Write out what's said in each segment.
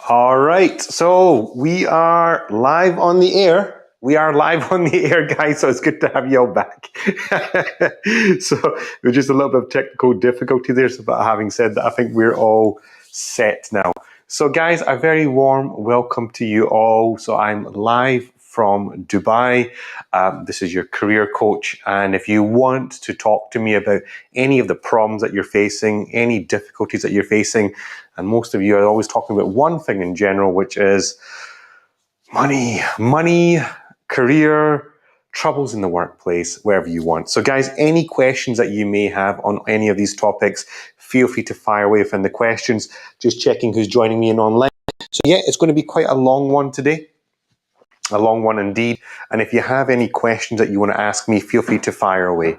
All right, so we are live on the air. We are live on the air, guys, so it's good to have you all back. So there's just a little bit of technical difficulty there, but having said that, I think we're all set now. So guys, a very warm welcome to you all. So I'm live from Dubai. This is your career coach. And if you want to talk to me about any of the problems that you're facing, any difficulties that you're facing, and most of you are always talking about one thing in general, which is money, career, troubles in the workplace, wherever you want. So guys, any questions that you may have on any of these topics, feel free to fire away within the questions. Just checking who's joining me in online. So yeah, it's going to be quite a long one today. A long one indeed. And if you have any questions that you want to ask me, feel free to fire away.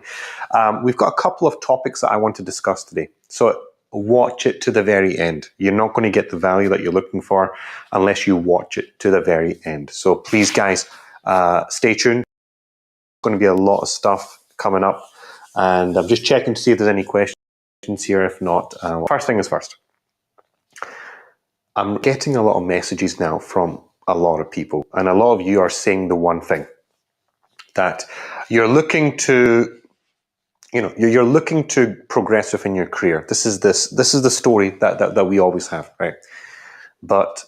We've got a couple of topics that I want to discuss today. So watch it to the very end. You're not going to get the value that you're looking for unless you watch it to the very end. So please, guys, stay tuned. There's going to be a lot of stuff coming up. And I'm just checking to see if there's any questions here. If not, first thing is first. I'm getting a lot of messages now from a lot of people, and a lot of you are saying the one thing, that you're looking to, you're looking to progress within your career. This is the story that we always have, right? But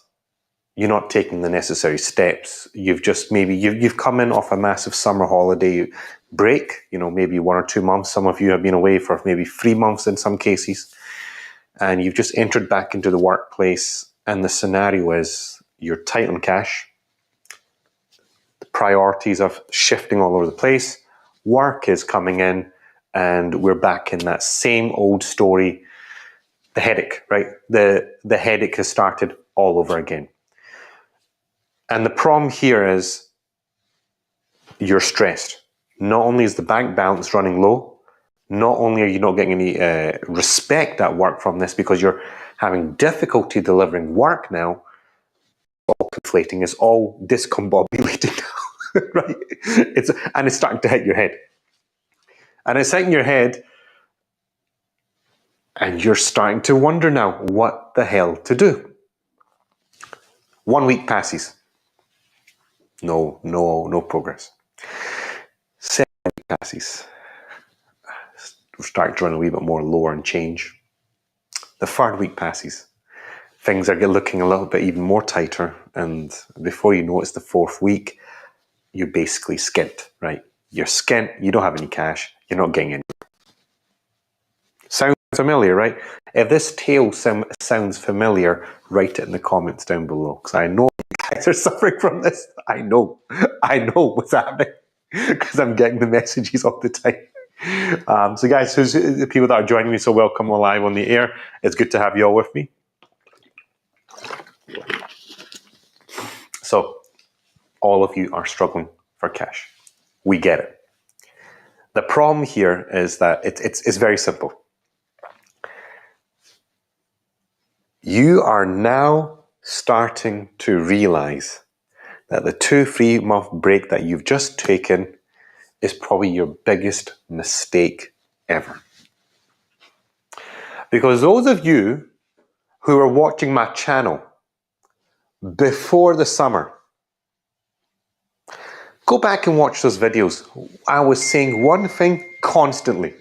you're not taking the necessary steps. You've just you've come in off a massive summer holiday break, maybe 1 or 2 months. Some of you have been away for maybe 3 months in some cases, and you've just entered back into the workplace, and the scenario is you're tight on cash. The priorities are shifting all over the place. Work is coming in, and we're back in that same old story. The headache, right? The headache has started all over again. And the problem here is you're stressed. Not only is the bank balance running low, not only are you not getting any respect at work from this because you're having difficulty delivering work now, all conflating, it's all discombobulating now, right? It's starting to hit your head. And it's hitting your head, and you're starting to wonder now what the hell to do. 1 week passes. No progress. 7 weeks passes. We're starting to run a wee bit more lower and change. The 3rd week passes. Things are looking a little bit even more tighter, and before you know it's the 4th week, you're basically skint, right? You're skint, you don't have any cash, you're not getting any. Sounds familiar, right? If this tale sounds familiar, write it in the comments down below, because I know you guys are suffering from this. I know what's happening, because I'm getting the messages all the time. So guys, who's the people that are joining me, so welcome live on the air. It's good to have you all with me. So, all of you are struggling for cash. We get it. The problem here is that it's very simple. You are now starting to realize that the 2-3 month break that you've just taken is probably your biggest mistake ever. Because those of you who are watching my channel before the summer, go back and watch those videos. I was saying one thing constantly.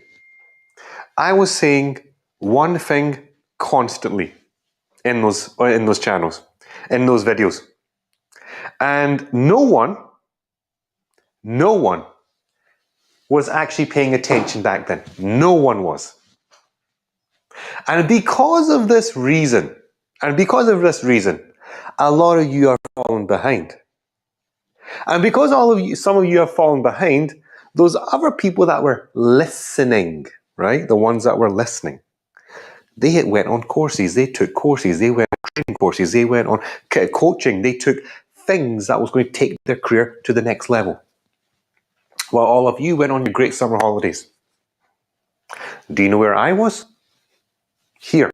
I was saying one thing constantly in those channels, in those videos. And no one was actually paying attention back then. No one was. And because of this reason, a lot of you are falling behind. And because some of you have fallen behind, those other people that were listening, right? The ones that were listening, they went on courses, they took courses, they went on training courses, they went on coaching, they took things that was going to take their career to the next level. While all of you went on your great summer holidays. Do you know where I was? Here.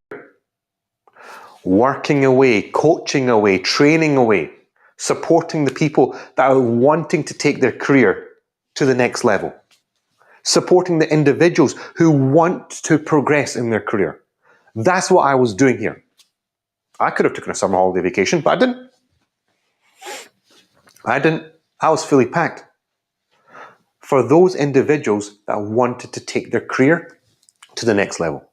Working away, coaching away, training away, supporting the people that are wanting to take their career to the next level. Supporting the individuals who want to progress in their career. That's what I was doing here. I could have taken a summer holiday vacation, but I didn't. I was fully packed. For those individuals that wanted to take their career to the next level.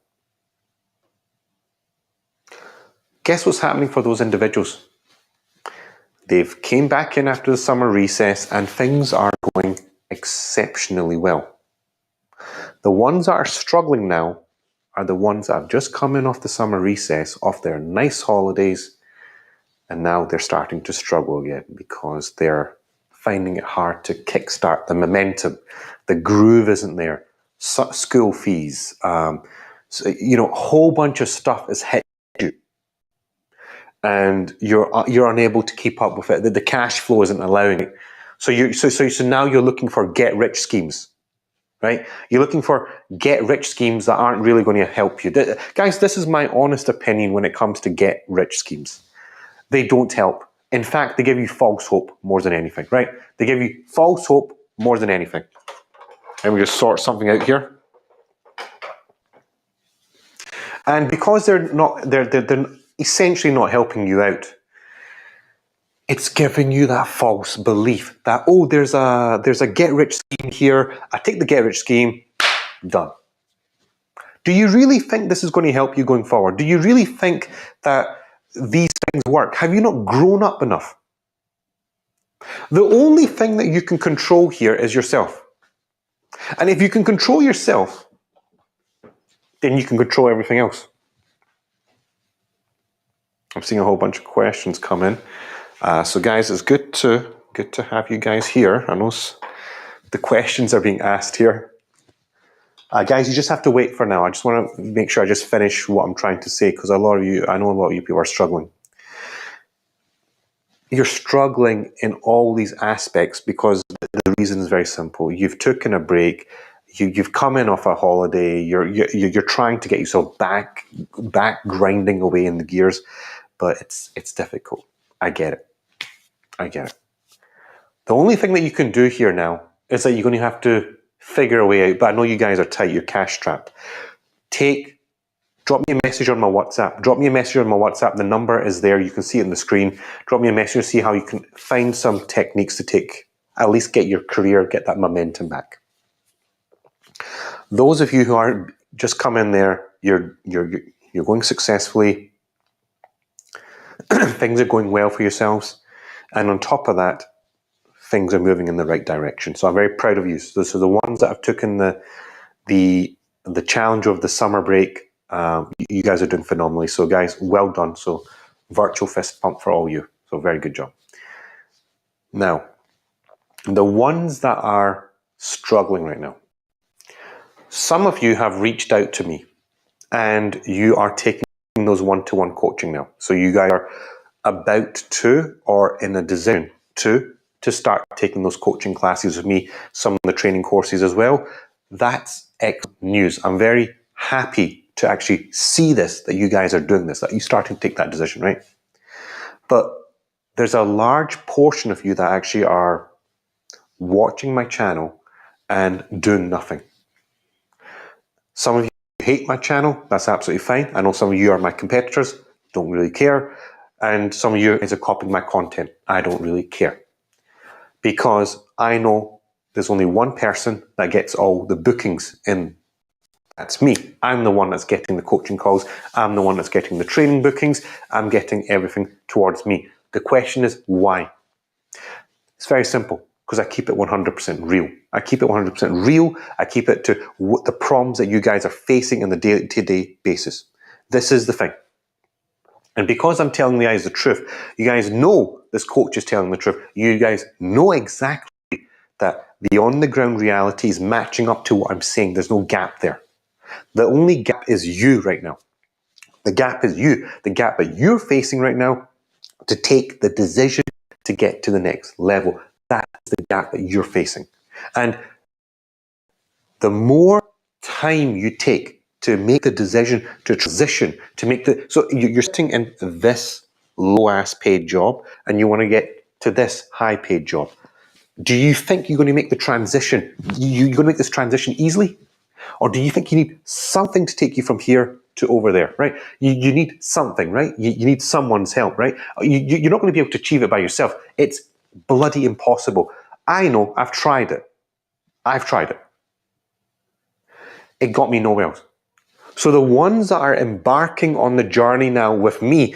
Guess what's happening for those individuals? They've came back in after the summer recess and things are going exceptionally well. The ones that are struggling now are the ones that have just come in off the summer recess, off their nice holidays, and now they're starting to struggle again because they're finding it hard to kickstart the momentum. The groove isn't there. School fees, so, a whole bunch of stuff is hit you, and you're unable to keep up with it. The cash flow isn't allowing it. So now you're looking for get rich schemes, right? You're looking for get rich schemes that aren't really going to help you. Guys, this is my honest opinion when it comes to get rich schemes. They don't help. In fact, they give you false hope more than anything, right? They give you false hope more than anything. Let me just sort something out here. And because they're essentially not helping you out, it's giving you that false belief that, oh, there's a get rich scheme here. I take the get rich scheme, done. Do you really think this is going to help you going forward? Do you really think that these things work? Have you not grown up enough? The only thing that you can control here is yourself. And if you can control yourself, then you can control everything else. I'm seeing a whole bunch of questions come in. So guys, it's good to have you guys here. I know the questions are being asked here. Guys, you just have to wait for now. I just want to make sure I just finish what I'm trying to say, because I know a lot of you people are struggling. You're struggling in all these aspects because the reason is very simple. You've taken a break. You've come in off a holiday. You're trying to get yourself back grinding away in the gears, but it's difficult. I get it. The only thing that you can do here now is that you're going to have to figure a way out. But I know you guys are tight. You're cash strapped. Drop me a message on my WhatsApp. The number is there. You can see it on the screen. Drop me a message to see how you can find some techniques to at least get your career, get that momentum back. Those of you who are just come in there, you're going successfully. Things are going well for yourselves. And on top of that, things are moving in the right direction. So I'm very proud of you. So the ones that have taken the challenge of the summer break, you guys are doing phenomenally. So guys, well done. So virtual fist pump for all you. So very good job. Now, the ones that are struggling right now, some of you have reached out to me and you are taking those one-to-one coaching now. So you guys are about to, or in a decision to start taking those coaching classes with me, some of the training courses as well. That's excellent news. I'm very happy to actually see this, that you guys are doing this, that you're starting to take that decision, right? But there's a large portion of you that actually are watching my channel and doing nothing. Some of you hate my channel, that's absolutely fine. I know some of you are my competitors, don't really care. And some of you are copying my content. I don't really care. Because I know there's only one person that gets all the bookings in. That's me. I'm the one that's getting the coaching calls. I'm the one that's getting the training bookings. I'm getting everything towards me. The question is why? It's very simple. Because I keep it 100% real. I keep it 100% real. I keep it to the problems that you guys are facing on the day-to-day basis. This is the thing. And because I'm telling you guys the truth, you guys know this coach is telling the truth. You guys know exactly that the on-the-ground reality is matching up to what I'm saying. There's no gap there. The only gap is you right now. The gap is you. The gap that you're facing right now to take the decision to get to the next level. That's the gap that you're facing. And the more time you take to make the decision, to transition, so you're sitting in this low-ass paid job and you want to get to this high-paid job. Do you think you're going to make the transition? You're going to make this transition easily? Or do you think you need something to take you from here to over there, right? You need something, right? You need someone's help, right? You're not going to be able to achieve it by yourself. It's bloody impossible. I know, I've tried it. It got me nowhere else. So the ones that are embarking on the journey now with me,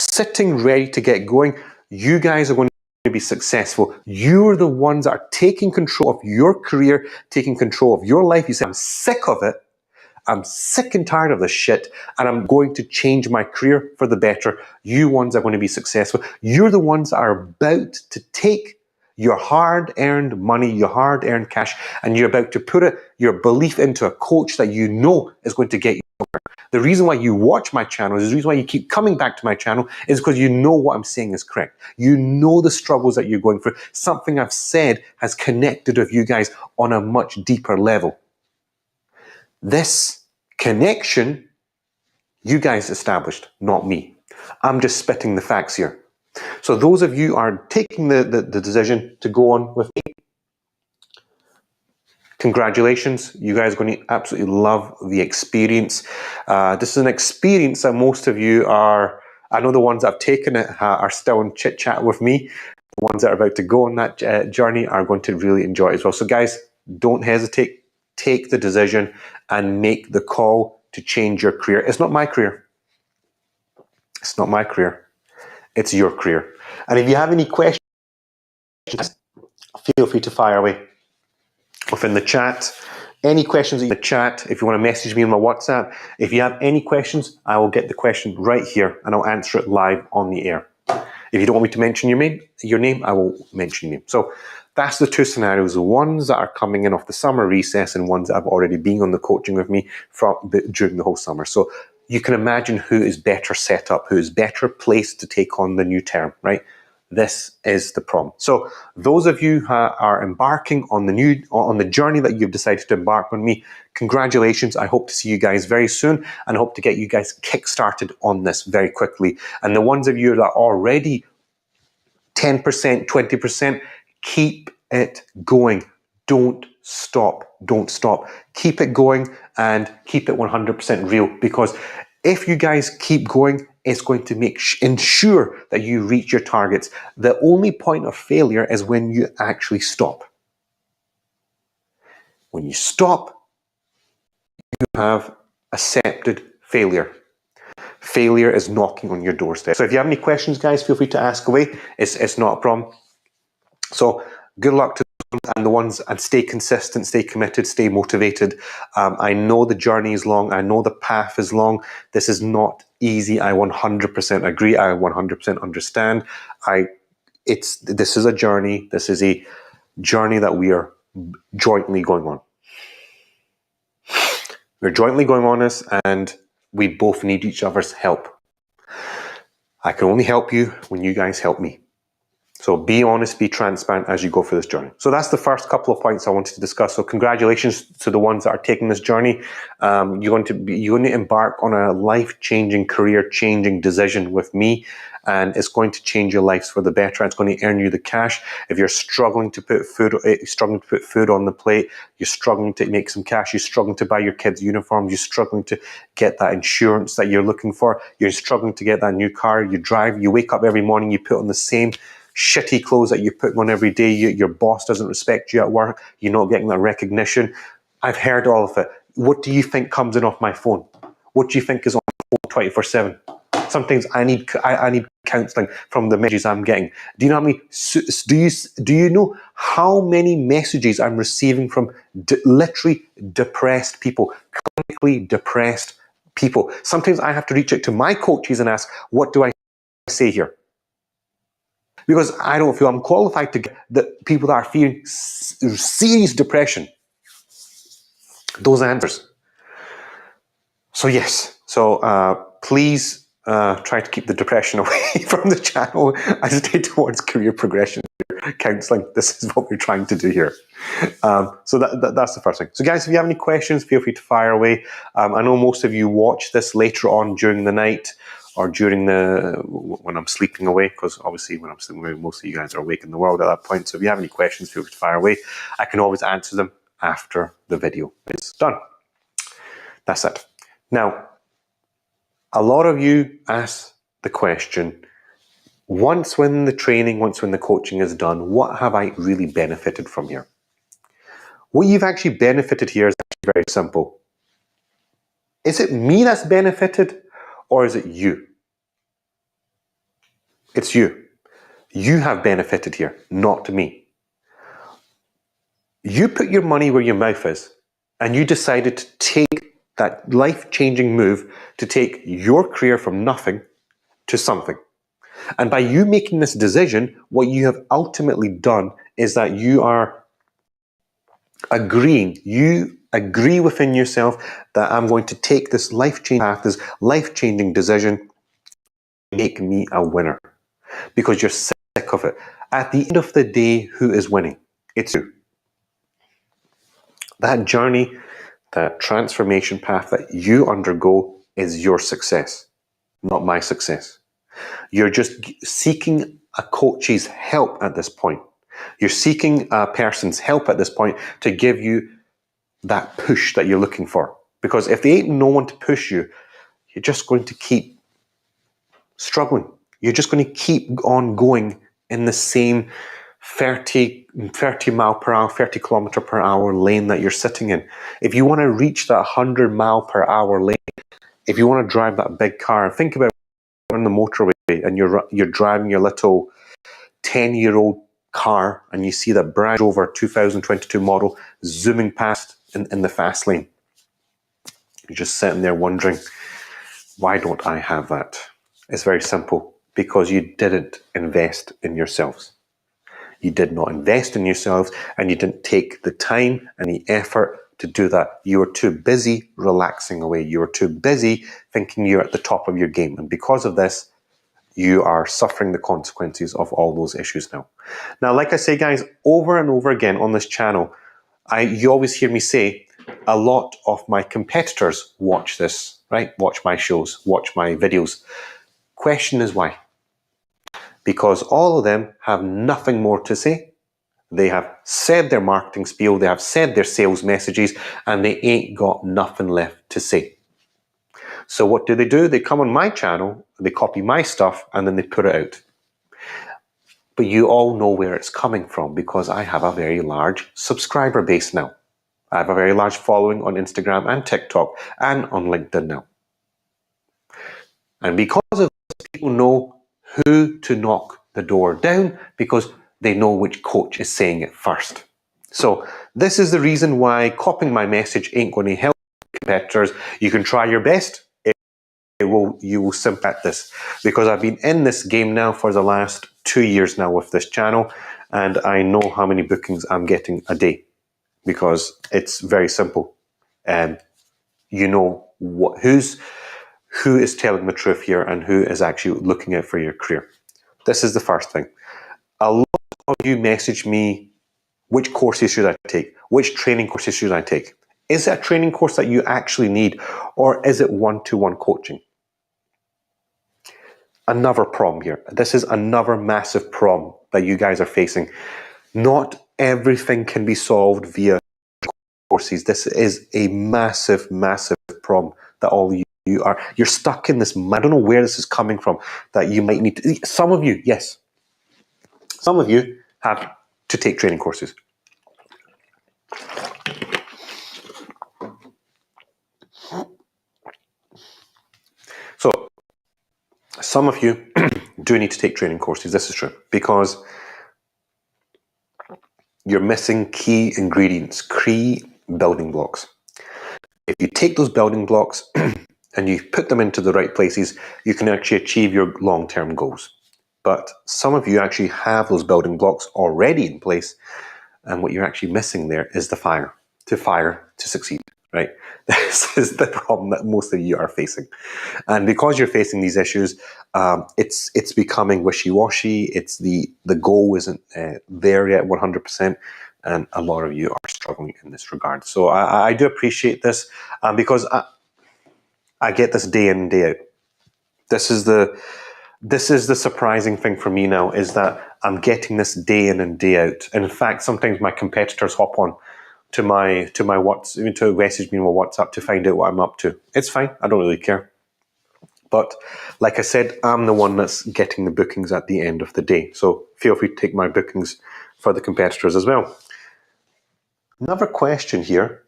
sitting ready to get going, you guys are going to be successful. You're the ones that are taking control of your career, taking control of your life. You say, I'm sick of it. I'm sick and tired of this shit, and I'm going to change my career for the better. You ones are going to be successful. You're the ones that are about to take your hard-earned money, your hard-earned cash, and you're about to put your belief into a coach that you know is going to get you somewhere. The reason why you watch my channel, the reason why you keep coming back to my channel is because you know what I'm saying is correct. You know the struggles that you're going through. Something I've said has connected with you guys on a much deeper level. This connection, you guys established, not me. I'm just spitting the facts here. So those of you are taking the decision to go on with me, congratulations. You guys are going to absolutely love the experience. This is an experience that most of you are, I know the ones that have taken it are still in chit chat with me. The ones that are about to go on that journey are going to really enjoy it as well. So guys, don't hesitate. Take the decision and make the call to change your career. It's not my career. It's not my career. It's your career. And if you have any questions, feel free to fire away within the chat. Any questions in the chat, if you want to message me on my WhatsApp, if you have any questions, I will get the question right here and I'll answer it live on the air. If you don't want me to mention your name, I will mention your name. So that's the two scenarios, the ones that are coming in off the summer recess and ones that have already been on the coaching with me during the whole summer. So you can imagine who is better set up, who is better placed to take on the new term, right? This is the problem. So those of you who are embarking on the journey that you've decided to embark on me, congratulations. I hope to see you guys very soon and hope to get you guys kick-started on this very quickly. And the ones of you that are already 10%, 20%, keep it going. Don't stop. Don't stop. Keep it going and keep it 100% real, because if you guys keep going, it's going to ensure that you reach your targets. The only point of failure is when you actually stop. When you stop, you have accepted failure. Failure is knocking on your doorstep. So if you have any questions, guys, feel free to ask away. It's not a problem. So good luck to the ones, and stay consistent, stay committed, stay motivated. I know the journey is long. I know the path is long. This is not easy. I 100% agree. I 100% understand. This is a journey. This is a journey that we are jointly going on. We're jointly going on this, and we both need each other's help. I can only help you when you guys help me. So be honest, be transparent as you go through this journey. So that's the first couple of points I wanted to discuss. So congratulations to the ones that are taking this journey. You're going to embark on a life-changing, career-changing decision with me, and it's going to change your lives for the better. It's going to earn you the cash. If you're struggling to put food on the plate, you're struggling to make some cash, you're struggling to buy your kids' uniforms, you're struggling to get that insurance that you're looking for, you're struggling to get that new car, you wake up every morning, you put on the same shitty clothes that you're putting on every day, your boss doesn't respect you at work, you're not getting that recognition. I've heard all of it. What do you think comes in off my phone? What do you think is on my phone 24/7? Sometimes I need counselling from the messages I'm getting. Do you know how many? Do you know how many messages I'm receiving from literally depressed people, clinically depressed people? Sometimes I have to reach out to my coaches and ask, what do I say here? Because I don't feel I'm qualified to get the people that are feeling serious depression those answers. So yes, please try to keep the depression away from the channel and stay towards career progression, counseling. This is what we're trying to do here. So that's the first thing. So guys, if you have any questions, feel free to fire away. I know most of you watch this later on during the night, or during when I'm sleeping away, because obviously when I'm sleeping away, most of you guys are awake in the world at that point. So if you have any questions, feel free to fire away. I can always answer them after the video is done. That's it. Now, A lot of you ask the question, once when the training, once when the coaching is done, what have I really benefited from here? What you've actually benefited here is actually very simple. Is it me that's benefited, or is it you? It's you. You have benefited here, not me. You put your money where your mouth is, and you decided to take that life-changing move to take your career from nothing to something. And by you making this decision, what you have ultimately done is that you are agreeing. You agree within yourself that I'm going to take this life-changing path, this life-changing decision, make me a winner. Because you're sick of it. At the end of the day, who is winning? It's you. That journey, that transformation path that you undergo is your success, not my success. You're just seeking a coach's help at this point. You're seeking a person's help at this point to give you that push that you're looking for. Because if there ain't no one to push you, you're just going to keep struggling. You're just going to keep on going in the same 30 mile per hour, 30 kilometer per hour lane that you're sitting in. If you want to reach that 100 mile per hour lane, if you want to drive that big car, think about on the motorway and you're driving your little 10-year-old car and you see that brand Rover 2022 model zooming past in the fast lane. You're just sitting there wondering, why don't I have that? It's very simple, because you didn't invest in yourselves. You did not invest in yourselves, and you didn't take the time and the effort to do that. You were too busy relaxing away. You were too busy thinking you're at the top of your game. And because of this, you are suffering the consequences of all those issues now. Now, like I say, guys, over and over again on this channel, you always hear me say, a lot of my competitors watch this, right? Watch my shows, watch my videos. Question is why? Because all of them have nothing more to say. They have said their marketing spiel, they have said their sales messages, and they ain't got nothing left to say. So what do? They come on my channel, they copy my stuff, and then they put it out. But you all know where it's coming from, because I have a very large subscriber base now. I have a very large following on Instagram and TikTok and on LinkedIn now. And because of this, people know who to knock the door down, because they know which coach is saying it first. So this is the reason why copying my message ain't going to help competitors. You can try your best. You will simply at this, because I've been in this game now for the last 2 years now with this channel, and I know how many bookings I'm getting a day, because it's very simple. You know who is telling the truth here and who is actually looking out for your career. This is the first thing. A lot of you message me, which courses should I take? Which training courses should I take? Is it a training course that you actually need, or is it one-to-one coaching? Another problem here. This is another massive problem that you guys are facing. Not everything can be solved via courses. This is a massive, massive problem that all you're stuck in this. I don't know where this is coming from, that you might need to. Some of you, yes. Some of you have to take training courses. So, some of you do need to take training courses. This is true, because you're missing key ingredients, key building blocks. If you take those building blocks and you put them into the right places, you can actually achieve your long-term goals. But some of you actually have those building blocks already in place, and what you're actually missing there is the fire to succeed, right? This is the problem that most of you are facing. And because you're facing these issues, it's becoming wishy-washy. It's the goal isn't there yet 100%, and a lot of you are struggling in this regard. So I do appreciate this, because I get this day in and day out. This is the surprising thing for me now, is that I'm getting this day in and day out. And in fact, sometimes my competitors hop on to my WhatsApp, to message me on WhatsApp to find out what I'm up to. It's fine. I don't really care. But like I said, I'm the one that's getting the bookings at the end of the day. So feel free to take my bookings for the competitors as well. Another question here.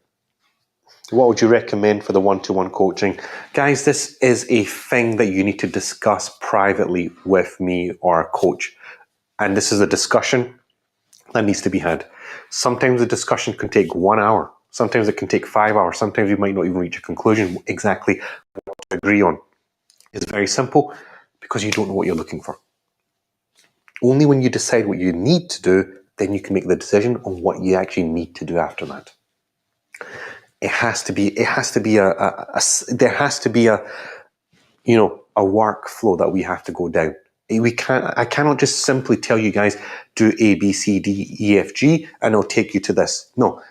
What would you recommend for the one-to-one coaching? Guys, this is a thing that you need to discuss privately with me or a coach. And this is a discussion that needs to be had. Sometimes the discussion can take 1 hour. Sometimes it can take 5 hours. Sometimes you might not even reach a conclusion exactly what to agree on. It's very simple because you don't know what you're looking for. Only when you decide what you need to do, then you can make the decision on what you actually need to do after that. There has to be a workflow that we have to go down. I cannot just simply tell you guys, do A, B, C, D, E, F, G, and it'll take you to this. No,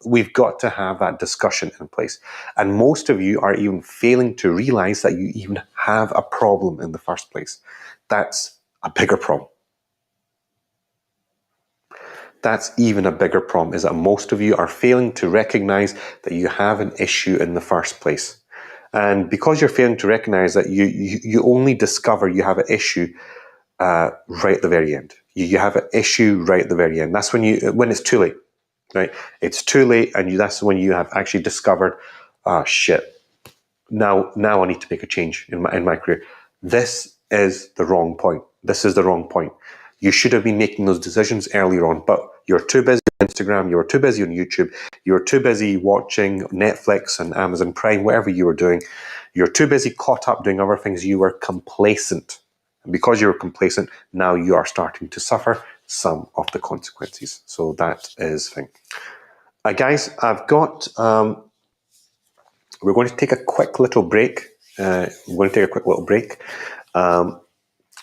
we've got to have that discussion in place. And most of you are even failing to realize that you even have a problem in the first place. That's a bigger problem. That's even a bigger problem, is that most of you are failing to recognize that you have an issue in the first place. And because you're failing to recognize that, you only discover you have an issue right at the very end. You have an issue right at the very end. That's when it's too late, right? It's too late, and that's when you have actually discovered, shit. Now I need to make a change in my career. This is the wrong point. This is the wrong point. You should have been making those decisions earlier on, but you're too busy on Instagram, you were too busy on YouTube, you were too busy watching Netflix and Amazon Prime, whatever you were doing. You're too busy caught up doing other things. You were complacent. And because you were complacent, now you are starting to suffer some of the consequences. So that is the thing. Guys, I've got... we're going to take a quick little break.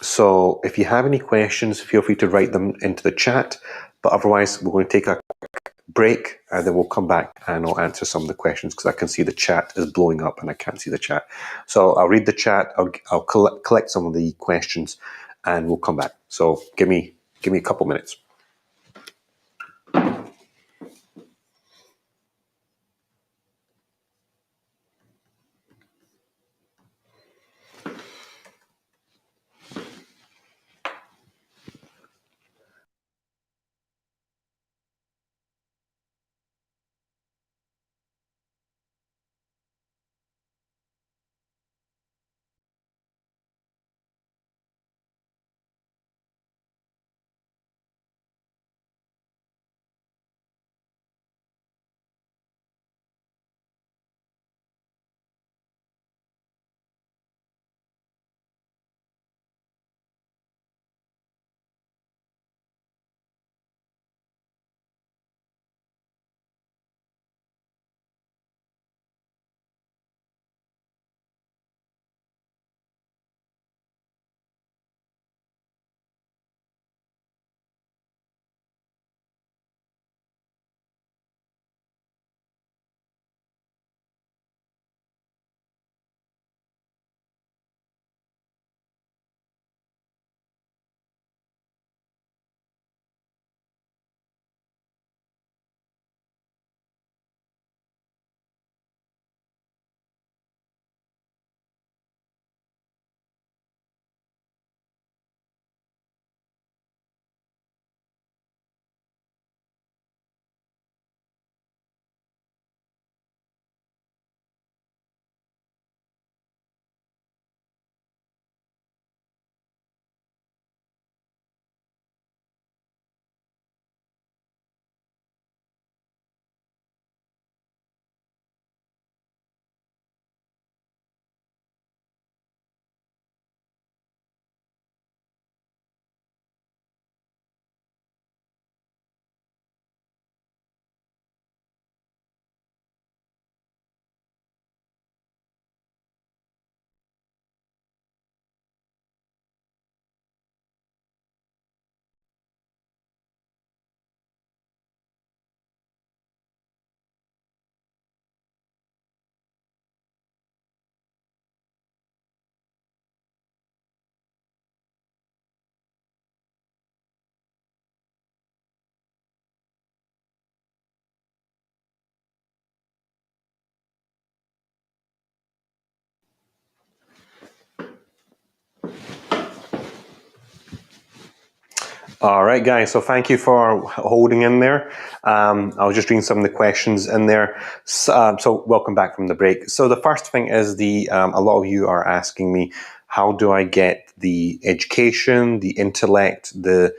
So if you have any questions, feel free to write them into the chat. But otherwise, we're going to take a quick break, and then we'll come back and I'll answer some of the questions, because I can see the chat is blowing up and I can't see the chat. So I'll read the chat. I'll collect some of the questions, and we'll come back. So give me a couple minutes. All right, guys. So thank you for holding in there. I was just reading some of the questions in there. So welcome back from the break. So the first thing is a lot of you are asking me, how do I get the education, the intellect, the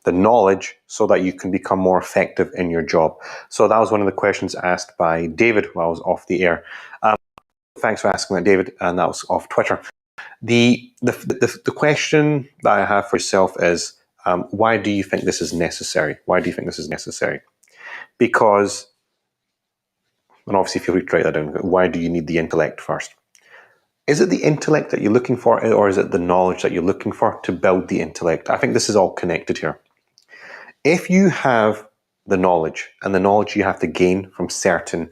knowledge so that you can become more effective in your job? So that was one of the questions asked by David while I was off the air. Thanks for asking that, David, and that was off Twitter. The question that I have for yourself is, why do you think this is necessary? Why do you think this is necessary? Because, and obviously feel free to write that down, why do you need the intellect first? Is it the intellect that you're looking for, or is it the knowledge that you're looking for to build the intellect? I think this is all connected here. If you have the knowledge, and the knowledge you have to gain from certain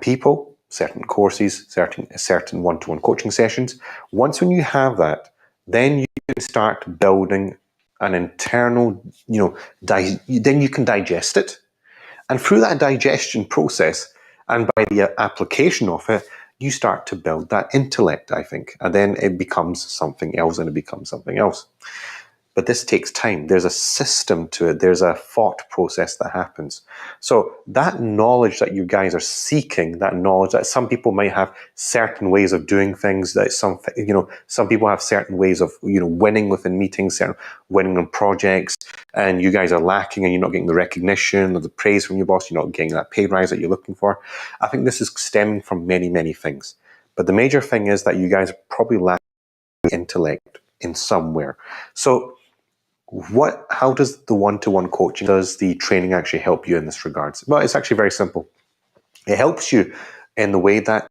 people, certain courses, certain one-to-one coaching sessions, once when you have that, then you can start building an internal, then you can digest it. And through that digestion process, and by the application of it, you start to build that intellect, I think. And then it becomes something else, and it becomes something else. But this takes time. There's a system to it. There's a thought process that happens. So that knowledge that you guys are seeking, that knowledge that some people might have certain ways of doing things, that some people have certain ways of, winning within meetings, winning on projects, and you guys are lacking and you're not getting the recognition or the praise from your boss. You're not getting that pay rise that you're looking for. I think this is stemming from many, many things. But the major thing is that you guys probably lack intellect in somewhere. So how does the one-to-one coaching, does the training actually help you in this regards? Well, it's actually very simple. It helps you in the way that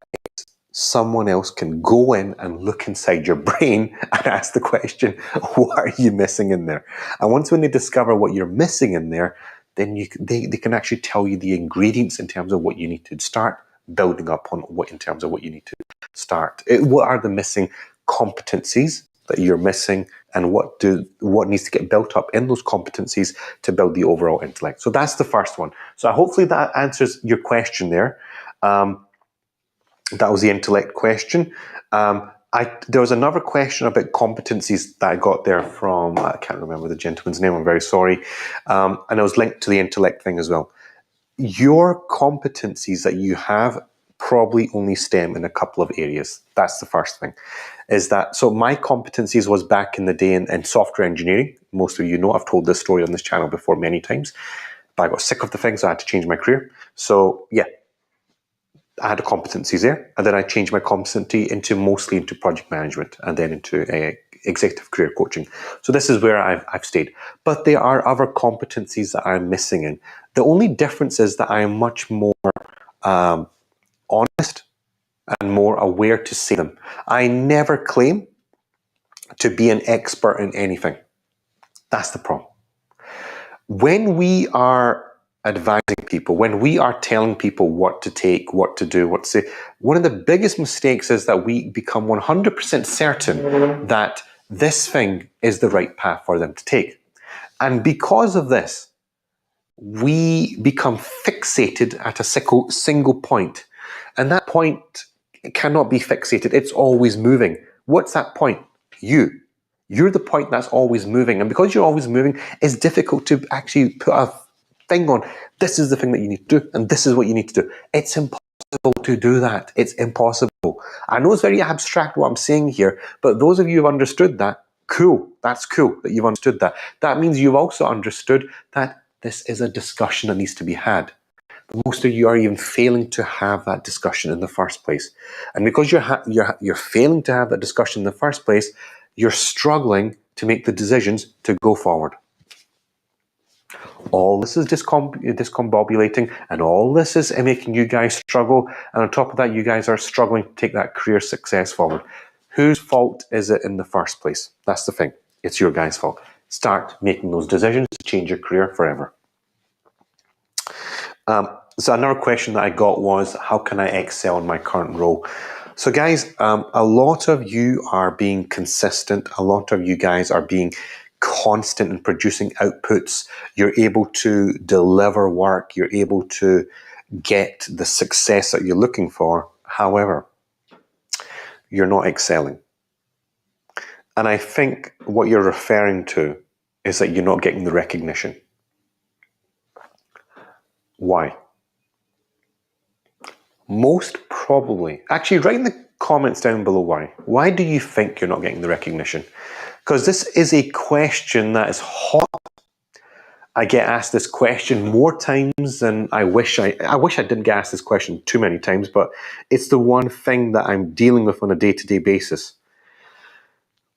someone else can go in and look inside your brain and ask the question, what are you missing in there? And once when they discover what you're missing in there, then they can actually tell you the ingredients in terms of what you need to start building up on, in terms of what you need to start. What are the missing competencies that you're missing, and what needs to get built up in those competencies to build the overall intellect? So that's the first one. So hopefully that answers your question there. That was the intellect question. There was another question about competencies that I got there from, I can't remember the gentleman's name, I'm very sorry. And it was linked to the intellect thing as well. Your competencies that you have probably only stem in a couple of areas. That's the first thing. So my competencies was back in the day in software engineering. Most of you know, I've told this story on this channel before many times. But I got sick of the thing, so I had to change my career. So yeah, I had the competencies there. And then I changed my competency mostly into project management, and then into executive career coaching. So this is where I've stayed. But there are other competencies that I'm missing in. The only difference is that I am much more honest and more aware to say them. I never claim to be an expert in anything. That's the problem. When we are advising people, when we are telling people what to take, what to do, what to say, one of the biggest mistakes is that we become 100% certain that this thing is the right path for them to take. And because of this, we become fixated at a single point. And that point cannot be fixated. It's always moving. What's that point? You're the point that's always moving. And because you're always moving, it's difficult to actually put a thing on, this is the thing that you need to do, and this is what you need to do. It's impossible to do that. It's impossible. I know it's very abstract what I'm saying here, but those of you who've understood that, cool. That's cool that you've understood that. That means you've also understood that this is a discussion that needs to be had. Most of you are even failing to have that discussion in the first place. And because you're failing to have that discussion in the first place, you're struggling to make the decisions to go forward. All this is discombobulating, and all this is making you guys struggle. And on top of that, you guys are struggling to take that career success forward. Whose fault is it in the first place? That's the thing. It's your guys' fault. Start making those decisions to change your career forever. So another question that I got was, how can I excel in my current role? So guys, a lot of you are being consistent. A lot of you guys are being constant in producing outputs. You're able to deliver work. You're able to get the success that you're looking for. However, you're not excelling. And I think what you're referring to is that you're not getting the recognition. Why? Most probably, actually write in the comments down below why. Why do you think you're not getting the recognition? Because this is a question that is hot. I get asked this question more times than I wish I didn't get asked this question too many times, but it's the one thing that I'm dealing with on a day-to-day basis.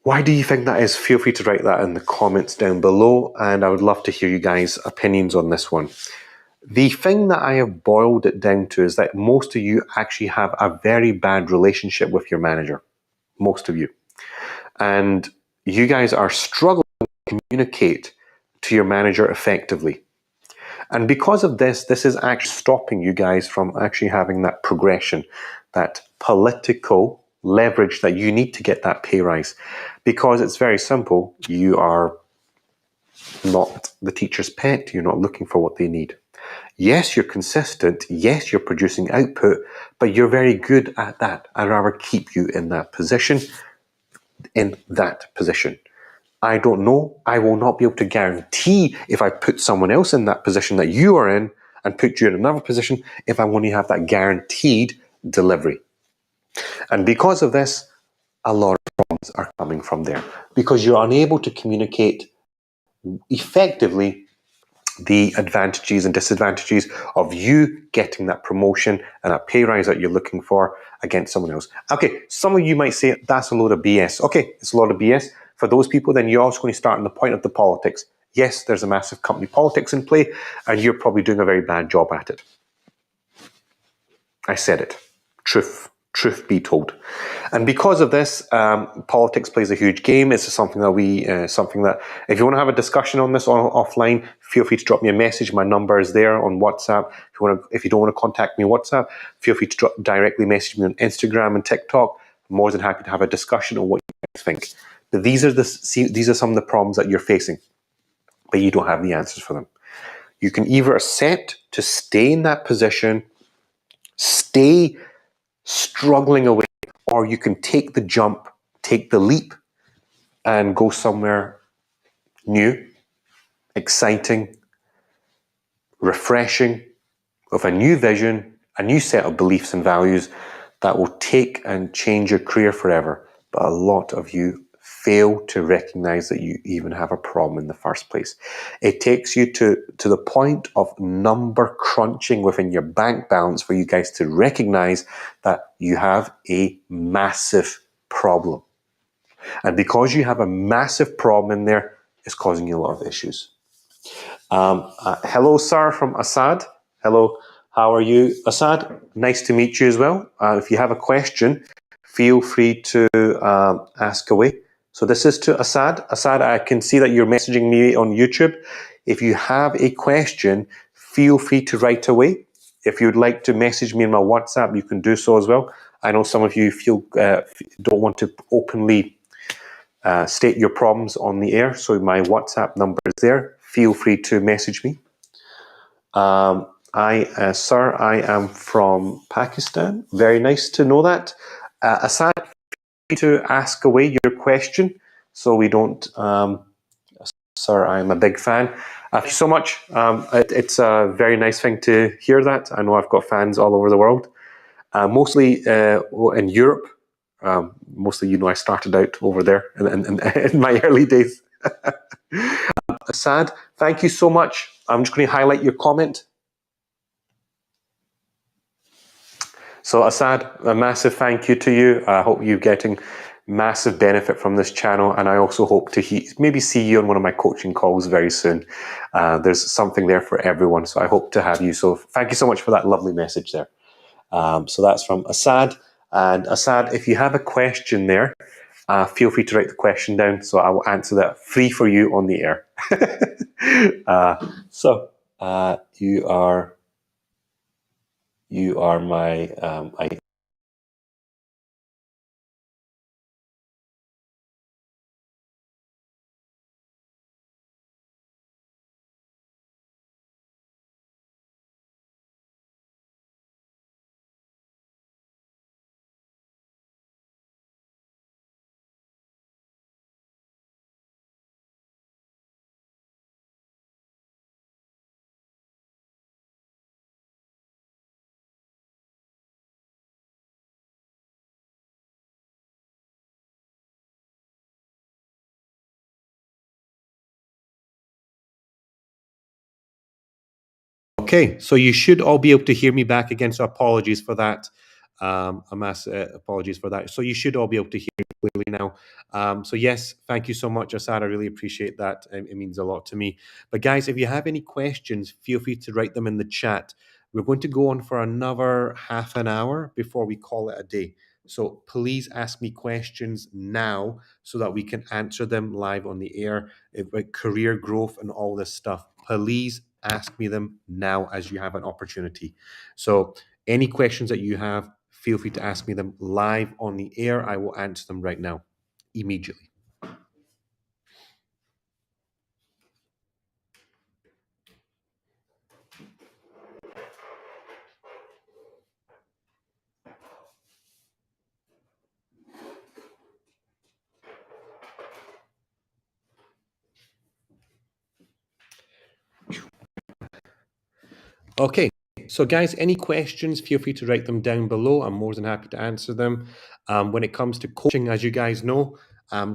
Why do you think that is? Feel free to write that in the comments down below, and I would love to hear you guys' opinions on this one. The thing that I have boiled it down to is that most of you actually have a very bad relationship with your manager. Most of you. And you guys are struggling to communicate to your manager effectively. And because of this, this is actually stopping you guys from actually having that progression, that political leverage that you need to get that pay rise. Because it's very simple. You are not the teacher's pet. You're not looking for what they need. Yes, you're consistent. Yes, you're producing output, but you're very good at that. I'd rather keep you in that position, I don't know. I will not be able to guarantee if I put someone else in that position that you are in and put you in another position if I want to have that guaranteed delivery. And because of this, a lot of problems are coming from there because you're unable to communicate effectively the advantages and disadvantages of you getting that promotion and that pay rise that you're looking for against someone else. Okay, some of you might say that's a load of BS. Okay, it's a lot of BS. For those people, then you're also going to start on the point of the politics. Yes, there's a massive company politics in play, and you're probably doing a very bad job at it. I said it. Truth be told. And because of this, politics plays a huge game. It's something that if you want to have a discussion on this offline, feel free to drop me a message. My number is there on WhatsApp. If you don't want to contact me on WhatsApp, feel free to directly message me on Instagram and TikTok. I'm more than happy to have a discussion on what you guys think. But these are some of the problems that you're facing, but you don't have the answers for them. You can either accept to stay in that position, stay struggling away, or you can take the jump, take the leap, and go somewhere new, exciting, refreshing, with a new vision, a new set of beliefs and values that will take and change your career forever. But a lot of you fail to recognize that you even have a problem in the first place. It takes you to the point of number crunching within your bank balance for you guys to recognize that you have a massive problem. And because you have a massive problem in there, it's causing you a lot of issues. Hello, sir, from Assad. Hello, how are you, Assad? Nice to meet you as well. If you have a question, feel free to ask away. So this is to Assad. Assad, I can see that you're messaging me on YouTube. If you have a question, feel free to write away. If you'd like to message me in my WhatsApp, you can do so as well. I know some of you don't want to openly state your problems on the air, so my WhatsApp number is there. Feel free to message me. Sir, I am from Pakistan. Very nice to know that. Assad, to ask away your question so we don't. Sir, I'm a big fan. Thank you so much. It's a very nice thing to hear that. I know I've got fans all over the world, mostly in Europe. Mostly, I started out over there in my early days. Assad, thank you so much. I'm just going to highlight your comment. So Assad, a massive thank you to you. I hope you're getting massive benefit from this channel, and I also hope to maybe see you on one of my coaching calls very soon. There's something there for everyone, so I hope to have you. So thank you so much for that lovely message there. So that's from Assad. And Assad, if you have a question there, feel free to write the question down, so I will answer that free for you on the air. You are my Okay, so you should all be able to hear me back again. So apologies for that. Apologies for that. So you should all be able to hear me clearly now. So yes, thank you so much, Asad. I really appreciate that. It means a lot to me. But guys, if you have any questions, feel free to write them in the chat. We're going to go on for another half an hour before we call it a day. So please ask me questions now so that we can answer them live on the air about career growth and all this stuff. Please ask me them now as you have an opportunity. So any questions that you have, feel free to ask me them live on the air. I will answer them right now, immediately. Okay, so guys, any questions, feel free to write them down below. I'm more than happy to answer them. When it comes to coaching, as you guys know,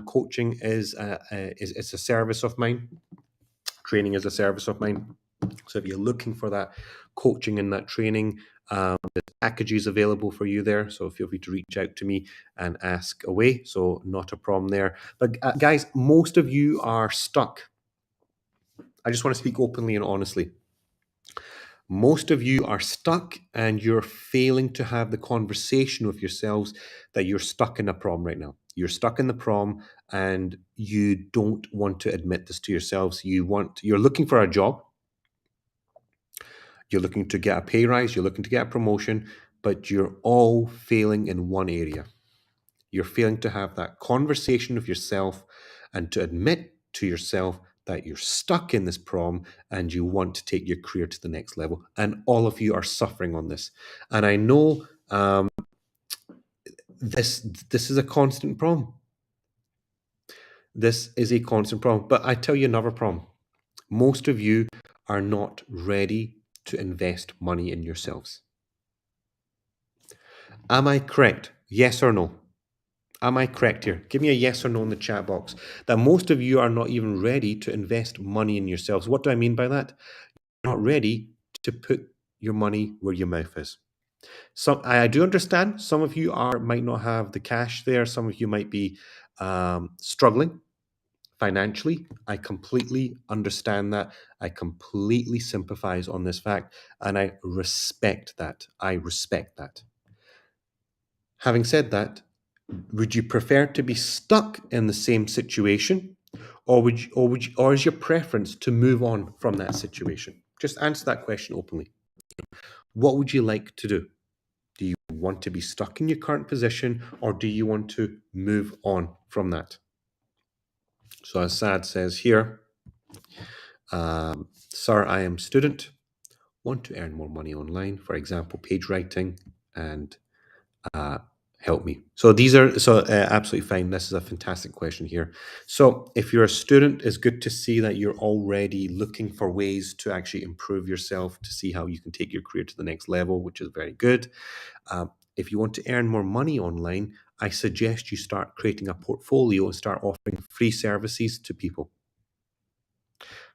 coaching is it's a service of mine. Training is a service of mine. So if you're looking for that coaching and that training, there's packages available for you there. So feel free to reach out to me and ask away. So not a problem there. But guys, most of you are stuck. I just want to speak openly and honestly. Most of you are stuck and you're failing to have the conversation with yourselves that you're stuck in a problem right now. You're stuck in the problem and you don't want to admit this to yourselves. You're looking for a job. You're looking to get a pay rise, you're looking to get a promotion, but you're all failing in one area. You're failing to have that conversation with yourself and to admit to yourself that you're stuck in this problem and you want to take your career to the next level. And all of you are suffering on this. And I know this is a constant problem. This is a constant problem. But I tell you another problem. Most of you are not ready to invest money in yourselves. Am I correct? Yes or no? Am I correct here? Give me a yes or no in the chat box. That most of you are not even ready to invest money in yourselves. What do I mean by that? You're not ready to put your money where your mouth is. So I do understand some of you might not have the cash there. Some of you might be struggling financially. I completely understand that. I completely sympathize on this fact, and I respect that. I respect that. Having said that, would you prefer to be stuck in the same situation, or is your preference to move on from that situation? Just answer that question openly. What would you like to do? Do you want to be stuck in your current position, or do you want to move on from that? So Asad says here, sir, I am student, want to earn more money online, for example, page writing and help me. So these are absolutely fine. This is a fantastic question here. So if you're a student, it's good to see that you're already looking for ways to actually improve yourself, to see how you can take your career to the next level, which is very good. If you want to earn more money online, I suggest you start creating a portfolio and start offering free services to people.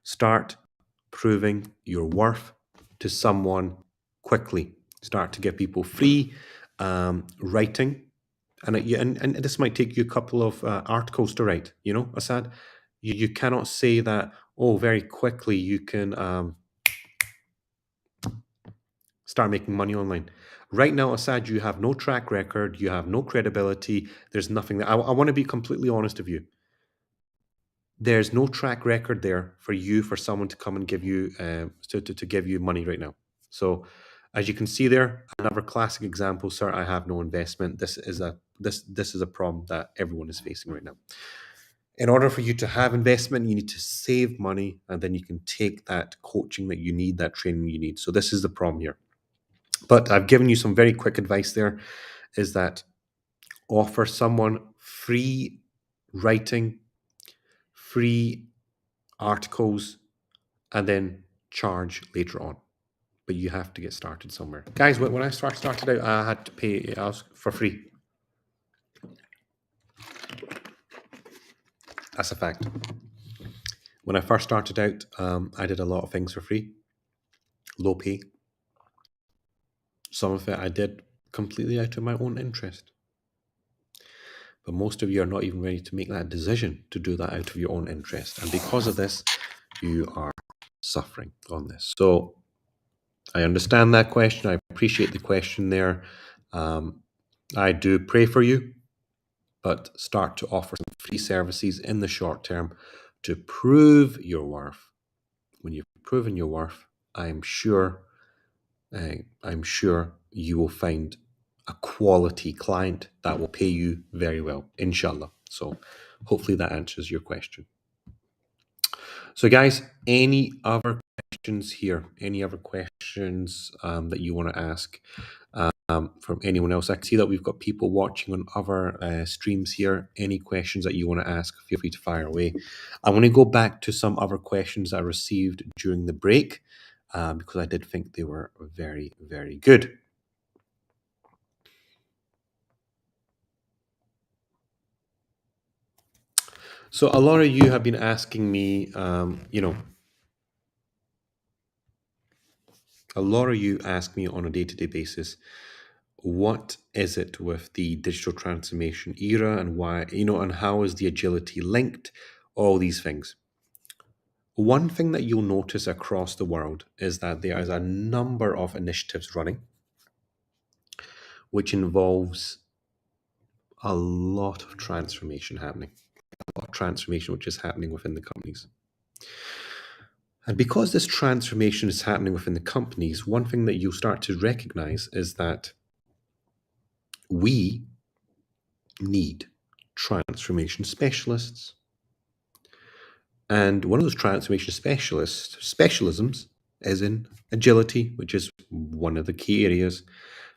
Start proving your worth to someone quickly. Start to give people free writing, and this might take you a couple of articles to write. You know, Asad, you cannot say that very quickly you can start making money online. Right now, Asad, you have no track record, you have no credibility. There's nothing that I want to be completely honest with you. There's no track record there for someone to come and give you to give you money right now. So as you can see there, another classic example, sir, I have no investment. This is a problem that everyone is facing right now. In order for you to have investment, you need to save money, and then you can take that coaching that you need, that training you need. So this is the problem here. But I've given you some very quick advice there, is that offer someone free writing, free articles, and then charge later on. But you have to get started somewhere. Guys, when I started out, I had to pay for free. That's a fact. When I first started out, I did a lot of things for free. low pay. Some of it I did completely out of my own interest. But most of you are not even ready to make that decision to do that out of your own interest. And because of this, you are suffering on this. So I understand that question. I appreciate the question there. I do pray for you, but start to offer some free services in the short term to prove your worth. When you've proven your worth, I'm sure you will find a quality client that will pay you very well, inshallah. So hopefully that answers your question. So guys, any other questions here? Any other questions that you want to ask from anyone else? I can see that we've got people watching on other streams here. Any questions that you want to ask, feel free to fire away. I want to go back to some other questions I received during the break because I did think they were very, very good. So a lot of you have been asking me, a lot of you ask me on a day-to-day basis, what is it with the digital transformation era and why, and how is the agility linked? All these things. One thing that you'll notice across the world is that there is a number of initiatives running, which involves a lot of transformation happening, a lot of transformation which is happening within the companies. And because this transformation is happening within the companies, one thing that you'll start to recognize is that we need transformation specialists. And one of those transformation specialisms is in agility, which is one of the key areas.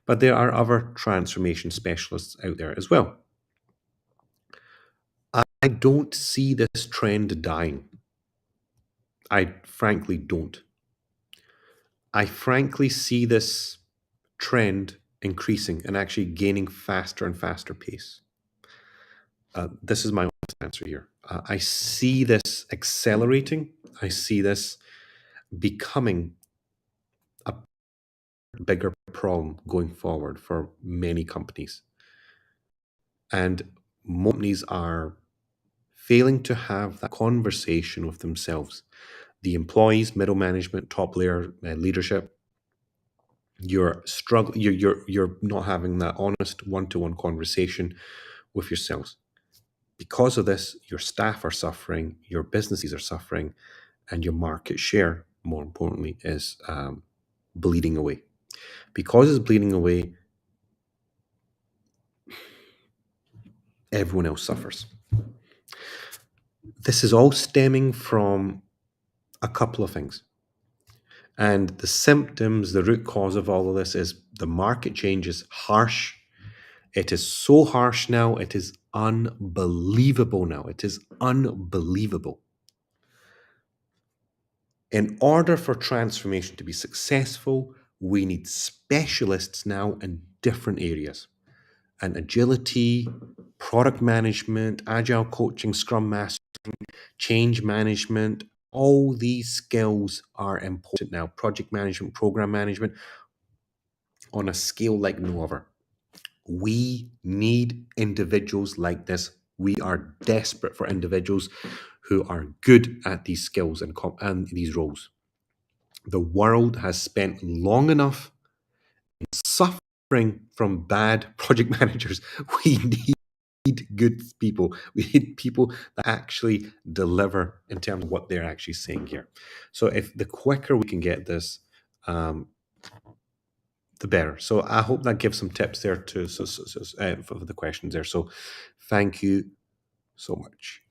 But there are other transformation specialists out there as well. I don't see this trend dying. I frankly don't. I frankly see this trend increasing and actually gaining faster and faster pace. This is my honest answer here. I see this accelerating. I see this becoming a bigger problem going forward for many companies. And companies are failing to have that conversation with themselves. The employees, middle management, top layer leadership, you're struggling. You're not having that honest one-to-one conversation with yourselves. Because of this, your staff are suffering, your businesses are suffering, and your market share, more importantly, is bleeding away. Because it's bleeding away, everyone else suffers. This is all stemming from a couple of things. And the symptoms, the root cause of all of this is the market change is harsh. It is so harsh now. It is unbelievable now. It is unbelievable. In order for transformation to be successful, we need specialists now in different areas. And agility, product management, agile coaching, scrum mastering, change management, all these skills are important now. Project management, program management, on a scale like no other. We need individuals like this. We are desperate for individuals who are good at these skills and these roles. The world has spent long enough suffering from bad project managers. We need good people. We need people that actually deliver in terms of what they're actually saying here. So if the quicker we can get this, the better. So I hope that gives some tips there for the questions there. So thank you so much.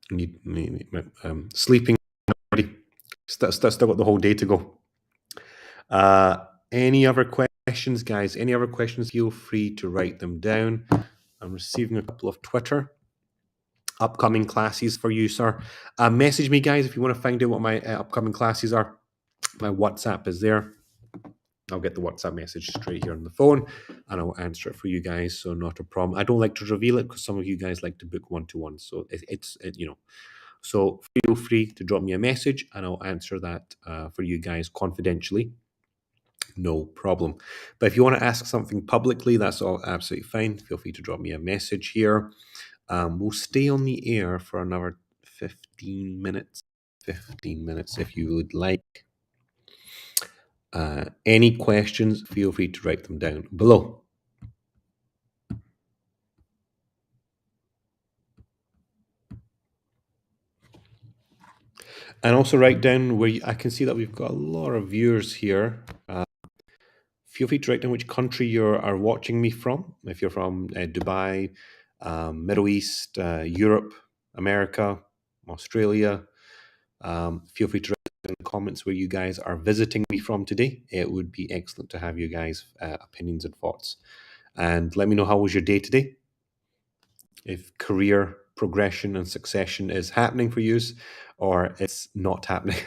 Need sleeping already. Still got the whole day to go. Any other questions, guys? Any other questions? Feel free to write them down. I'm receiving a couple of Twitter upcoming classes for you, sir. Message me, guys, if you want to find out what my upcoming classes are. My WhatsApp is there. I'll get the WhatsApp message straight here on the phone and I'll answer it for you guys. So not a problem. I don't like to reveal it because some of you guys like to book one-to-one. So it's So feel free to drop me a message and I'll answer that for you guys confidentially. No problem. But if you want to ask something publicly, that's all absolutely fine. Feel free to drop me a message here. We'll stay on the air for another 15 minutes. 15 minutes if you would like. Any questions, feel free to write them down below. And also write down where I can see that we've got a lot of viewers here. Feel free to write down which country you are watching me from. If you're from Dubai, Middle East, Europe, America, Australia, feel free to write in the comments where you guys are visiting me from today. It would be excellent to have you guys' opinions and thoughts. And let me know how was your day today. If career progression and succession is happening for you or it's not happening.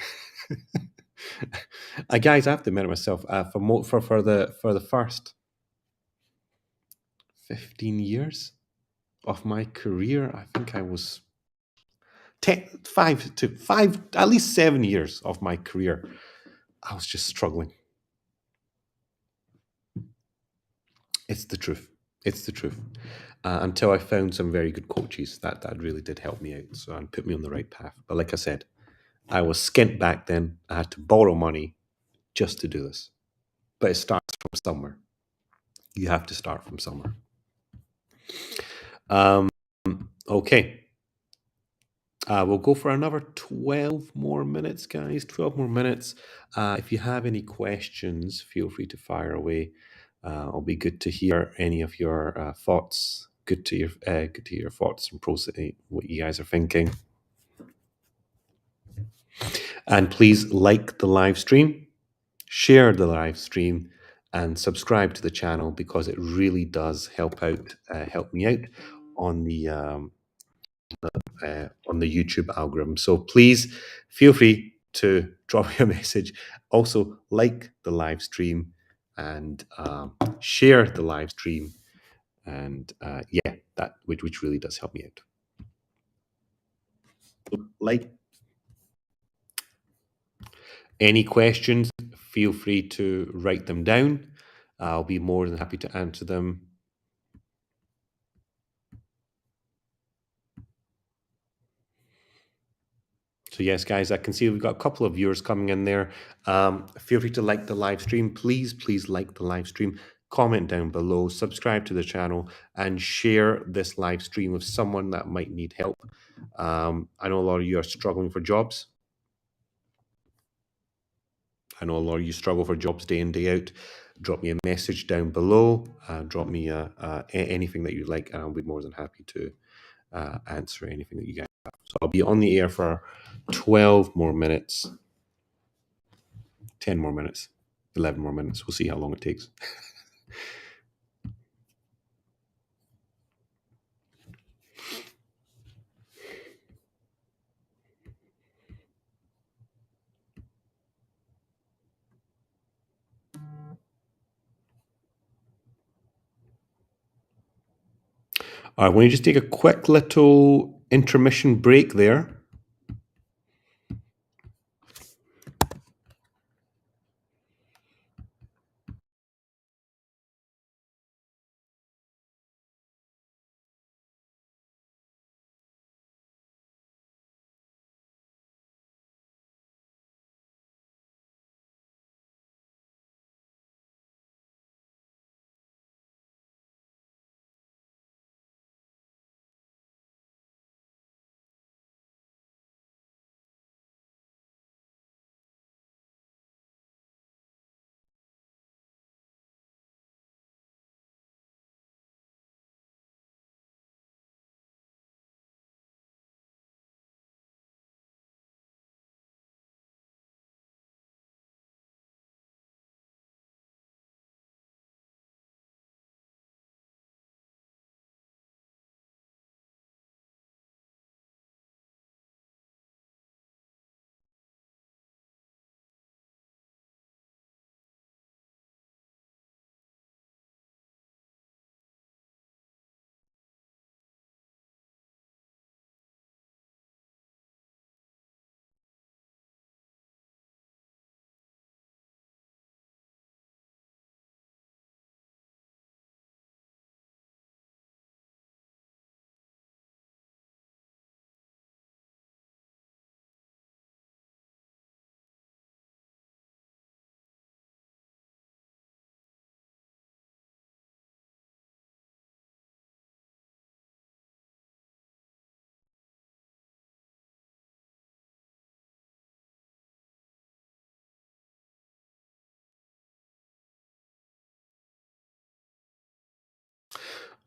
Guys, I have to admit it myself. For the first 15 years of my career, I think I was 5 at least 7 years of my career, I was just struggling. It's the truth. It's the truth. Until I found some very good coaches that really did help me out, so and put me on the right path. But like I said, I was skint back then. I had to borrow money just to do this. But it starts from somewhere. You have to start from somewhere. Okay. We'll go for another 12 more minutes, guys. 12 more minutes. If you have any questions, feel free to fire away. It'll be good to hear any of your thoughts. Good to hear your thoughts and process what you guys are thinking. And please like the live stream, share the live stream, and subscribe to the channel because it really does help me out on the YouTube algorithm. So please feel free to drop me a message. Also, like the live stream and share the live stream, and yeah, that which really does help me out. Like, any questions, feel free to write them down. I'll be more than happy to answer them. So yes, guys, I can see we've got a couple of viewers coming in there. Feel free to like the live stream. Please like the live stream. Comment down below, subscribe to the channel, and share this live stream with someone that might need help. I know a lot of you are struggling for jobs. I know a lot of you struggle for jobs day in, day out. Drop me a message down below. Drop me anything that you'd like, and I'll be more than happy to answer anything that you guys have. So I'll be on the air for 12 more minutes. 10 more minutes, 11 more minutes. We'll see how long it takes. All right, when you just take a quick little intermission break there.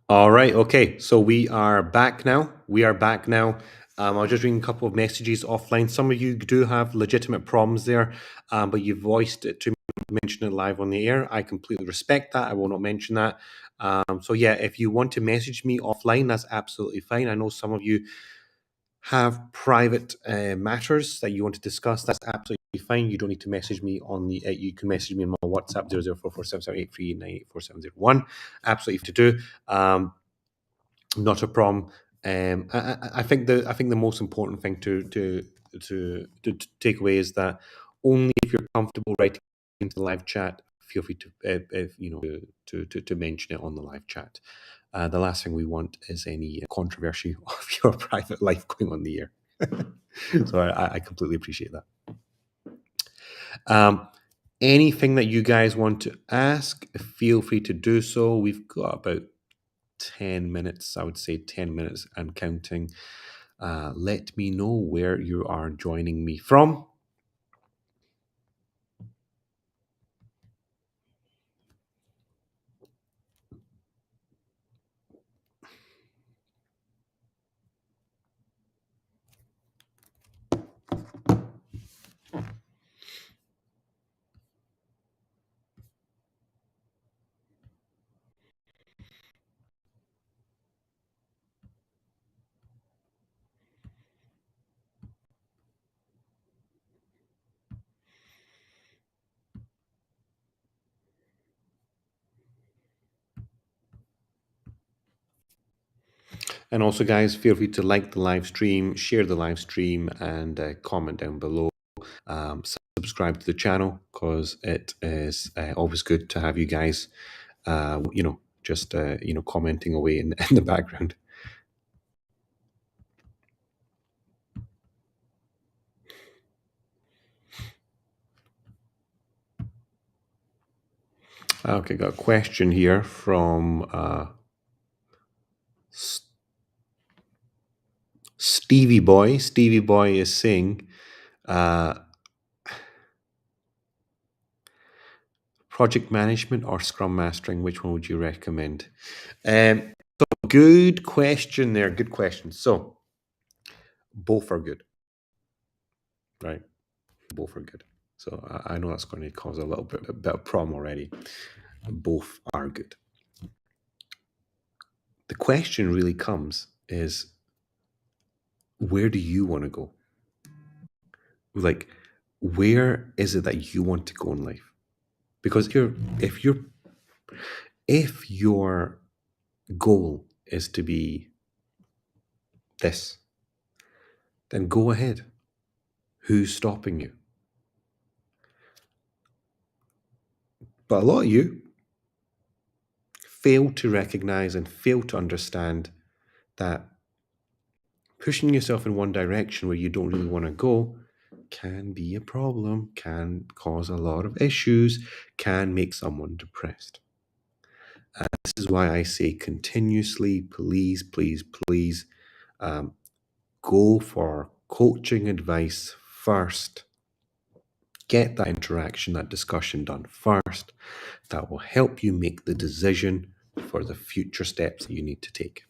All right. Okay. So we are back now. We are back now. I'll just read a couple of messages offline. Some of you do have legitimate problems there, but you've voiced it to me, mention it live on the air. I completely respect that. I will not mention that. So yeah, if you want to message me offline, that's absolutely fine. I know some of you have private matters that you want to discuss. That's absolutely fine. You don't need to message me on the. You can message me on my WhatsApp 00447783984701. Absolutely free to do. Not a problem. I think the most important thing to take away is that only if you're comfortable writing into the live chat, feel free to to mention it on the live chat. The last thing we want is any controversy of your private life going on the air. So I completely appreciate that. Anything that you guys want to ask, feel free to do so. We've got about 10 minutes, I would say 10 minutes and counting. Let me know where you are joining me from. And also, guys, feel free to like the live stream, share the live stream, and comment down below. Subscribe to the channel because it is always good to have you guys, just commenting away in the background. Okay, got a question here from Stevie Boy. Stevie Boy is saying, project management or Scrum Mastering, which one would you recommend? So good question there. Good question. So both are good, right? Both are good. So I know that's going to cause a bit of problem already. Both are good. The question really comes is, where do you want to go? Like, where is it that you want to go in life? Because if your goal is to be this, then go ahead. Who's stopping you? But a lot of you fail to recognize and fail to understand that pushing yourself in one direction where you don't really want to go can be a problem, can cause a lot of issues, can make someone depressed. And this is why I say continuously, please, please, please, go for coaching advice first. Get that interaction, that discussion done first. That will help you make the decision for the future steps that you need to take.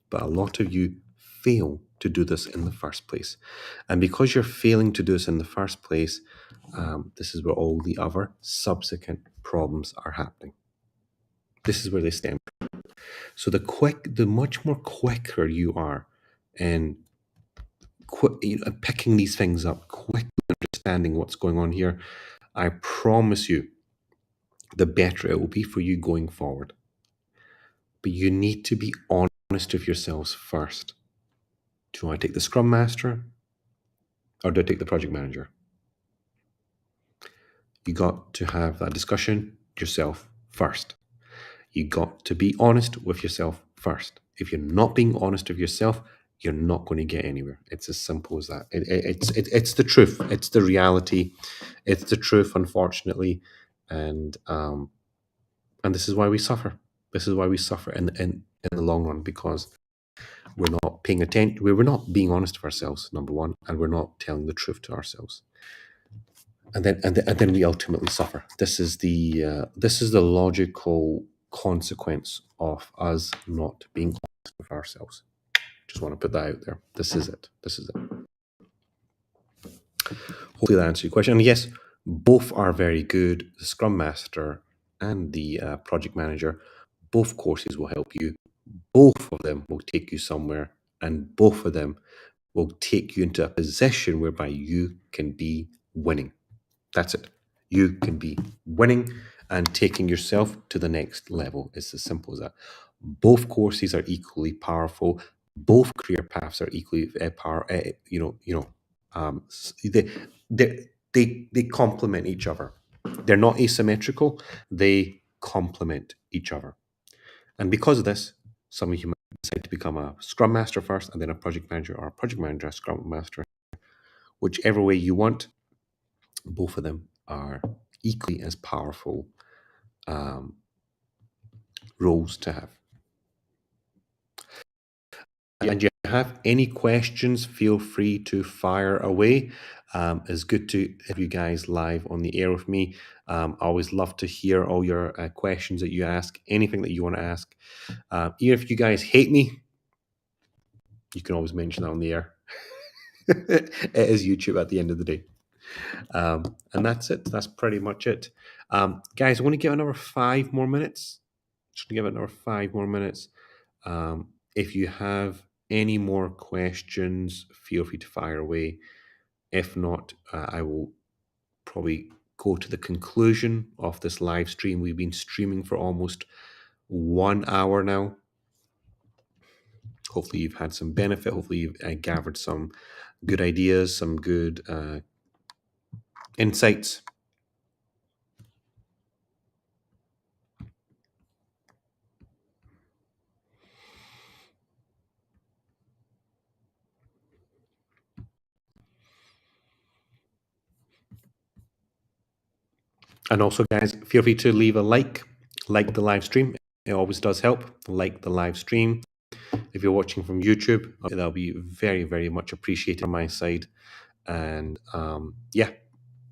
But a lot of you fail to do this in the first place. And because you're failing to do this in the first place, this is where all the other subsequent problems are happening. This is where they stem from. So the much more quicker you are in picking these things up, quickly understanding what's going on here, I promise you, the better it will be for you going forward. But you need to be honest with yourselves first. Do I take the Scrum Master or do I take the Project Manager? You got to have that discussion yourself first. You got to be honest with yourself first. If you're not being honest with yourself, you're not going to get anywhere. It's as simple as that. It's the truth. It's the reality. It's the truth, unfortunately, and this is why we suffer. This is why we suffer in the long run, because we're not paying attention. We're not being honest with ourselves, number one, and we're not telling the truth to ourselves. And then we ultimately suffer. This is the logical consequence of us not being honest with ourselves. Just want to put that out there. This is it. This is it. Hopefully that answers your question. And yes, both are very good. The Scrum Master and the Project Manager, both courses will help you. Both of them will take you somewhere, and both of them will take you into a position whereby you can be winning. That's it. You can be winning and taking yourself to the next level. It's as simple as that. Both courses are equally powerful. Both career paths are equally they complement each other. They're not asymmetrical. They complement each other. And because of this, some of you might decide to become a Scrum Master first, and then a Project Manager, or a Project Manager, a Scrum Master, whichever way you want. Both of them are equally as powerful roles to have. And you have any questions, feel free to fire away. It's good to have you guys live on the air with me. I always love to hear all your questions that you ask, anything that you want to ask. Even if you guys hate me, you can always mention that on the air. It is YouTube at the end of the day. And that's it. That's pretty much it. Guys, I want to give another 5 more minutes. Just give it another 5 more minutes. If you have any more questions, feel free to fire away. If not, I will probably go to the conclusion of this live stream. We've been streaming for almost 1 hour now. Hopefully you've had some benefit. Hopefully you've gathered some good ideas, some good insights. And also, guys, feel free to leave a like the live stream. It always does help. Like the live stream. If you're watching from YouTube, that'll be very, very much appreciated on my side. And yeah,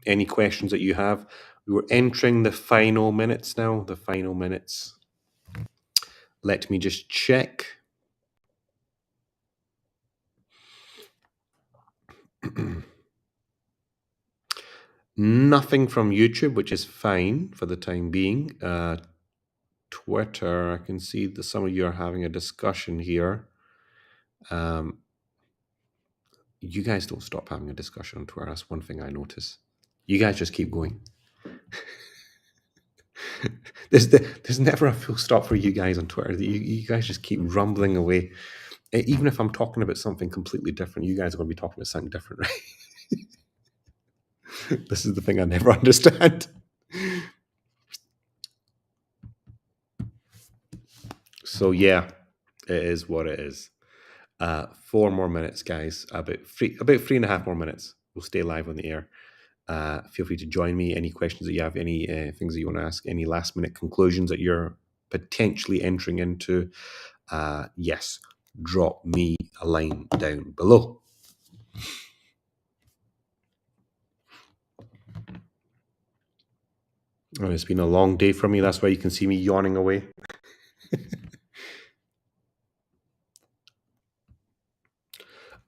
any questions that you have. We're entering the final minutes now. The final minutes. Let me just check. Nothing from YouTube, which is fine for the time being. Twitter, I can see that some of you are having a discussion here. You guys don't stop having a discussion on Twitter. That's one thing I notice. You guys just keep going. There's never a full stop for you guys on Twitter. You guys just keep rumbling away. Even if I'm talking about something completely different, you guys are going to be talking about something different, right? This is the thing I never understand. So yeah, it is what it is. 4 more minutes, guys. About 3.5 more minutes. We'll stay live on the air. Feel free to join me. Any questions that you have, any things that you want to ask, any last minute conclusions that you're potentially entering into, yes, drop me a line down below. And it's been a long day for me. That's why you can see me yawning away.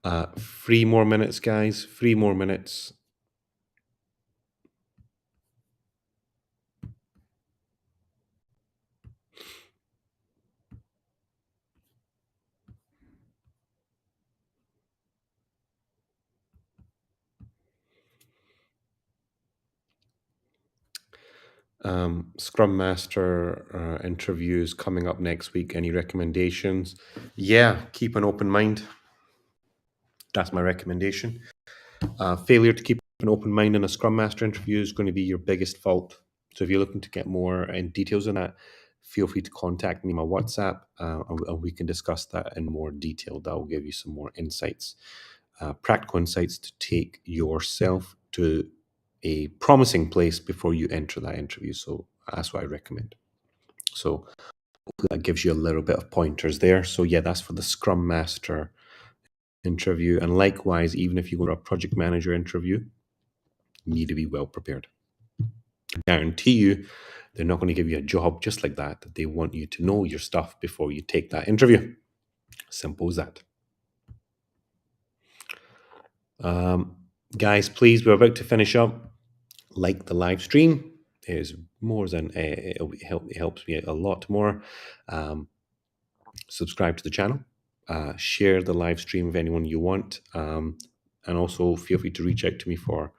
3 more minutes, guys. 3 more minutes. Scrum Master interviews coming up next week. Any recommendations? Yeah, keep an open mind. That's my recommendation. Failure to keep an open mind in a Scrum Master interview is going to be your biggest fault. So if you're looking to get more details on that, feel free to contact me on my WhatsApp, and we can discuss that in more detail. That will give you some more insights, practical insights to take yourself to a promising place before you enter that interview. So that's what I recommend. So hopefully that gives you a little bit of pointers there. So yeah, that's for the Scrum Master interview. And likewise, even if you go to a project manager interview, you need to be well prepared. I guarantee you, They're not going to give you a job just like that. They want you to know your stuff before you take that interview. Simple as that. Guys, please, we're about to finish up. Like the live stream. It is more than it helps me a lot more. Subscribe to the channel. Share the live stream with anyone you want. And also feel free to reach out to me for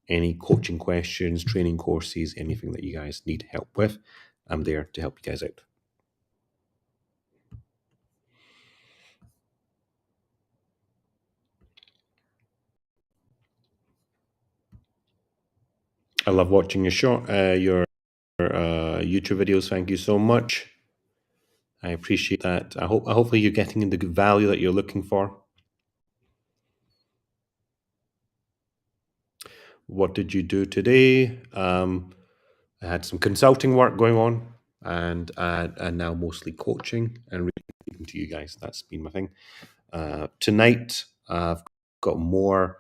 any coaching questions, training courses, anything that you guys need help with. I'm there to help you guys out. I love watching your YouTube videos. Thank you so much. I appreciate that. Hopefully you're getting the good value that you're looking for. What did you do today? I had some consulting work going on, and now mostly coaching and reading to you guys. That's been my thing. Tonight, I've got more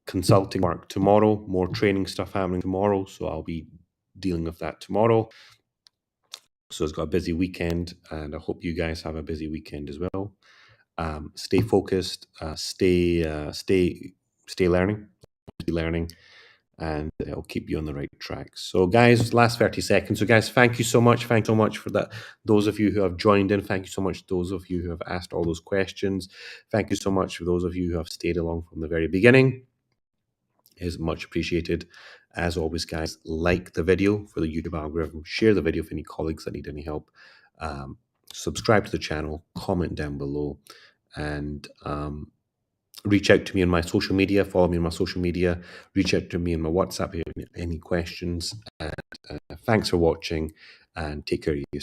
consulting work tomorrow, more training stuff happening tomorrow, so I'll be dealing with that tomorrow. So it's got a busy weekend, and I hope you guys have a busy weekend as well. Stay focused, stay learning, and it'll keep you on the right track. So guys, last 30 seconds. So guys, thank you so much. Thank you so much for that. Those of you who have joined in, thank you so much. Those of you who have asked all those questions, thank you so much. For those of you who have stayed along from the very beginning, is much appreciated. As always, guys, like the video for the YouTube algorithm, share the video for any colleagues that need any help, subscribe to the channel, comment down below, and reach out to me on my social media, follow me on my social media, reach out to me on my WhatsApp if you have any questions. And thanks for watching, and take care of yourself.